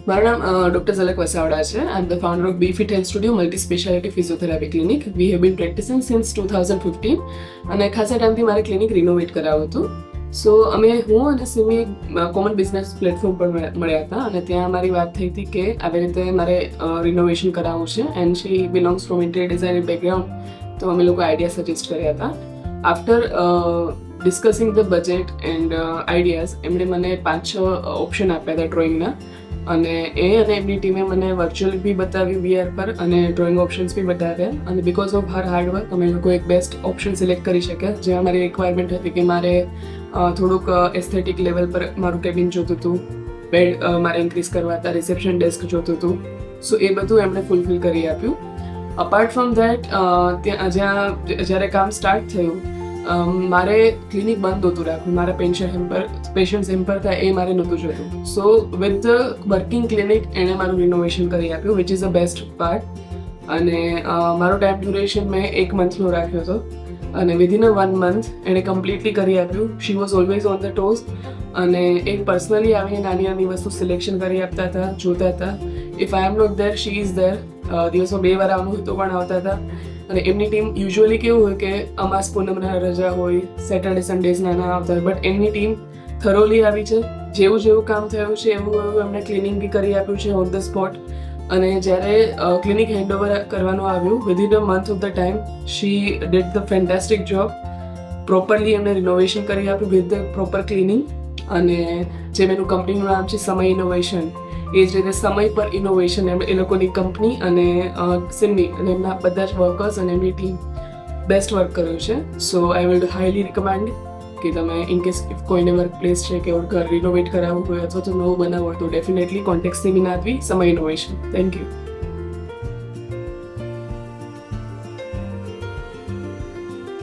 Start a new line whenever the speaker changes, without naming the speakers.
મારું નામ ડૉક્ટર ઝલક વસાવડા છે. I am the founder of B Fit Health Studio multi speciality physiotherapy clinic. We have been practising since 2015 અને ખાસા ટાઈમથી મારે ક્લિનિક રિનોવેટ કરાવ્યું હતું. સો હું અને સિમી કોમન બિઝનેસ પ્લેટફોર્મ પર મળ્યા હતા અને ત્યાં મારી વાત થઈ હતી કે આવી રીતે મારે રિનોવેશન કરાવવું છે and she belongs from interior designing background. તો અમે લોકો આઈડિયા સજેસ્ટ કર્યા હતા. After discussing the budget and ideas એમણે મને 5-6 ઓપ્શન આપ્યા હતા ડ્રોઈંગના અને એમની ટીમે મને વર્ચ્યુઅલ બી બતાવ્યું વીઆર પર અને ડ્રોઈંગ ઓપ્શન્સ બી બતાવ્યા અને બિકોઝ ઓફ હર હાર્ડવર્ક અમે લોકો એક બેસ્ટ ઓપ્શન સિલેક્ટ કરી શક્યા. જ્યાં મારી રિક્વાયરમેન્ટ હતી કે મારે થોડુંક એસ્થેટિક લેવલ પર મારું કેબિન જોતું હતું, બેડ મારે ઇન્ક્રીઝ કરવા હતા, રિસેપ્શન ડેસ્ક જોતું હતું. સો એ બધું એમણે ફૂલફિલ કરી આપ્યું. અપાર્ટ ફ્રોમ ધેટ જ્યારે કામ સ્ટાર્ટ થયું મારે ક્લિનિક બંધ નહોતું રાખવું, મારા પેશન્ટ્સ હેમ્પર થાય એ મારે નહોતું જોતું. સો વિથ ધ વર્કિંગ ક્લિનિક એણે મારું રિનોવેશન કરી આપ્યું which is the best part. અને મારો ટાઈમ ડ્યુરેશન મેં 1 મંથનો રાખ્યો હતો અને વિધિન 1 મંથ એણે કમ્પ્લીટલી કરી આપ્યું. She was always on the toes અને એ પર્સનલી આવીને નાની નાની વસ્તુ સિલેક્શન કરી આપતા હતા, જોતા હતા. If I am not there she is there. દિવસમાં 2 વાર આવવાનું હોય તો પણ આવતા હતા. અને એમની ટીમ યુઝ્યુઅલી કેવું હોય કે અમાસ પૂનમના રજા હોય, સેટરડે સન્ડેઝ નાના આવતા હોય, બટ એમની ટીમ થરોલી આવી છે. જેવું કામ થયું છે એવું એમણે ક્લિનિંગ બી કરી આપ્યું છે ઓન ધ સ્પોટ. અને જ્યારે ક્લિનિક હેન્ડઓવર કરવાનું આવ્યું within a month of the time she did the fantastic job. Properly એમણે રિનોવેશન કરી આપ્યું વિથ ધ પ્રોપર ક્લિનિંગ. અને જે એનું કંપનીનું નામ છે સમય ઇનોવેશન, એ જ રીતે સમય પર ઇનોવેશન એ લોકોની કંપની અને સિમ્મી અને એમના બધા જ વર્કર્સ અને એમની ટીમ બેસ્ટ વર્ક કર્યું છે. સો આઈ વિલ હાઈલી રિકમેન્ડ કે તમે ઇનકેસ કોઈને વર્ક પ્લેસ છે કે ઘર રિનોવેટ કરાવવું હોય અથવા તો નવું બનાવવું હોય તો ડેફિનેટલી કોન્ટેક્ટ સિમી નાદવી સમય ઇનોવેશન. Thank you.